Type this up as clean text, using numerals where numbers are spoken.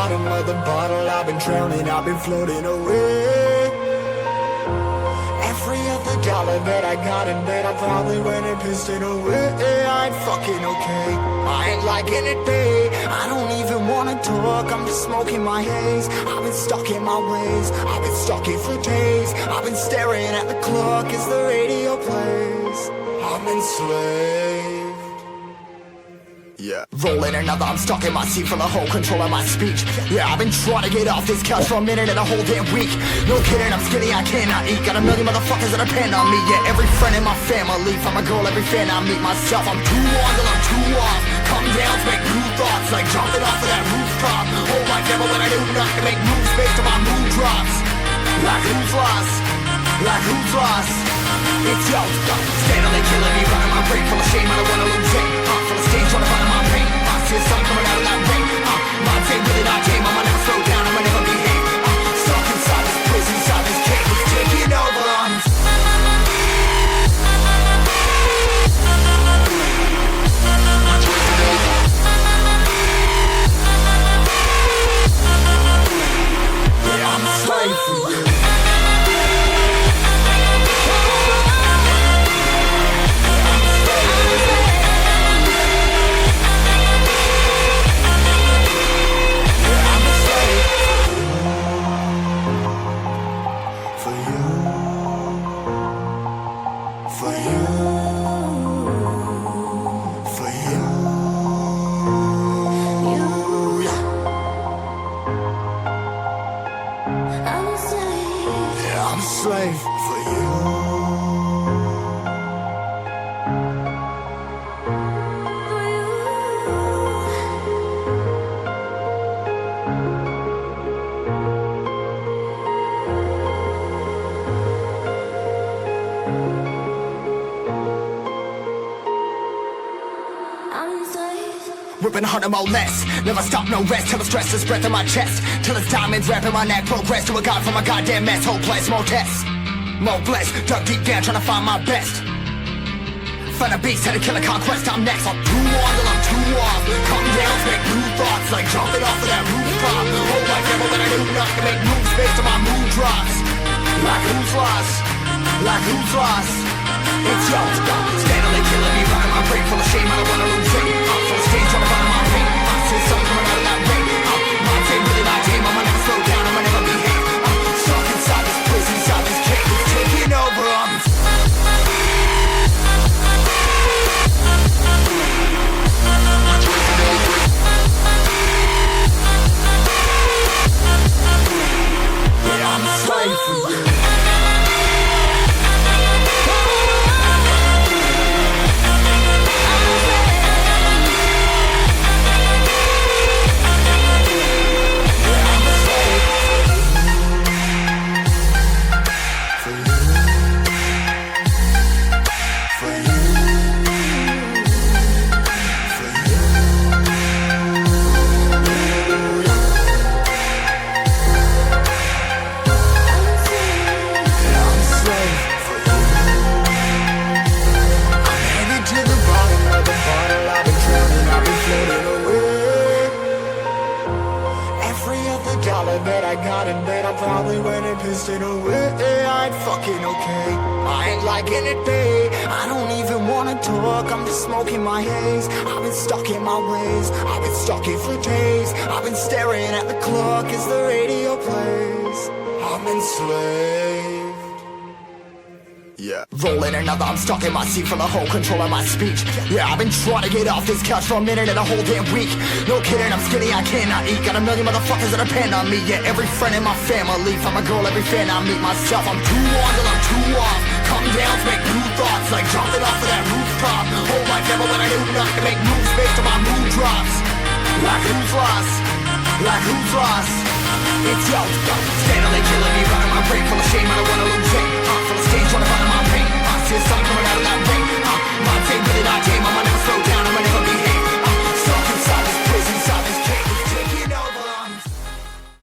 bottom of the bottle. I've been drowning, I've been floating away. Every other dollar that I got in bed, I probably went and pissed it away. I ain't fucking okay, I ain't liking it, babe. I don't even wanna talk, I'm just smoking my haze. I've been stuck in my ways, I've been stuck here for days. I've been staring at the clock as the radio plays. I'm enslaved. Yeah. Rolling another, I'm stuck in my seat for the whole control of my speech. Yeah, I've been trying to get off this couch for a minute and a whole damn week. No kidding, I'm skinny, I cannot eat. Got a million motherfuckers that depend on me. Yeah, every friend in my family, from a girl, every fan I meet myself. I'm too on till I'm too off. Come down to make new thoughts, like jumping off of that rooftop. Oh my devil, when I do nothing to make moves based on my mood drops. Like who's lost? Like who's lost? It's yo, steadily killing me, running my brain full of shame, I don't wanna lose it. Full of stage, trying to find my pain. I see the sun coming out of that rain. Mind saying really not tame, I'ma never slow down, I'ma never behave. Stuck inside this prison, inside this cage, it's taking over. Yeah, I'm a slave for you. Slave for you. Ripping harder, more less. Never stop, no rest. Till the stress is breath in my chest. Till it's diamonds wrapping my neck. Progress to a god from a goddamn mess. Hopeless, more tests. More blessed. Dug deep down trying to find my best. Find a beast, had to kill a conquest. I'm next. I'm too on till I'm too off. Come down, make new thoughts. Like jumping off of that rooftop. Oh my devil, when I do nothing to make moves based on my mood drops. Like who's lost? Like who's lost? It's yo, steadily killing me, running my brain full of shame, I don't wanna lose it. I'm full of stage, trying to find my pain. I see the sun coming out of that rain. Mind saying really not tame, I'ma never slow down, I'ma never behave. Stuck inside this prison, inside this cage, it's taking over. Yeah, I'm a slave for you. That I got in bed, I probably went and pissed it away. I ain't fucking okay, I ain't liking it, babe. I don't even wanna talk, I'm just smoking my haze. I've been stuck in my ways, I've been stuck here for days. I've been staring at the clock as the radio plays. I'm enslaved. Yeah. Rolling another, I'm stuck in my seat for the whole control of my speech. Yeah, I've been trying to get off this couch for a minute and a whole damn week. No kidding, I'm skinny, I cannot eat. Got a million motherfuckers that depend on me. Yeah, every friend in my family, from a girl, every fan I meet myself. I'm too on till I'm too off. Come down to make new thoughts, like jumping off of that rooftop. Oh my devil, when I do nothing to make moves based on my mood drops. Like who's lost? Like who's lost? It's yo, steadily killing me, running my brain full of shame, I don't wanna lose it. Full of stage, trying to find my pain. I see the sun coming out of that rain. Mind saying really not tame, I'm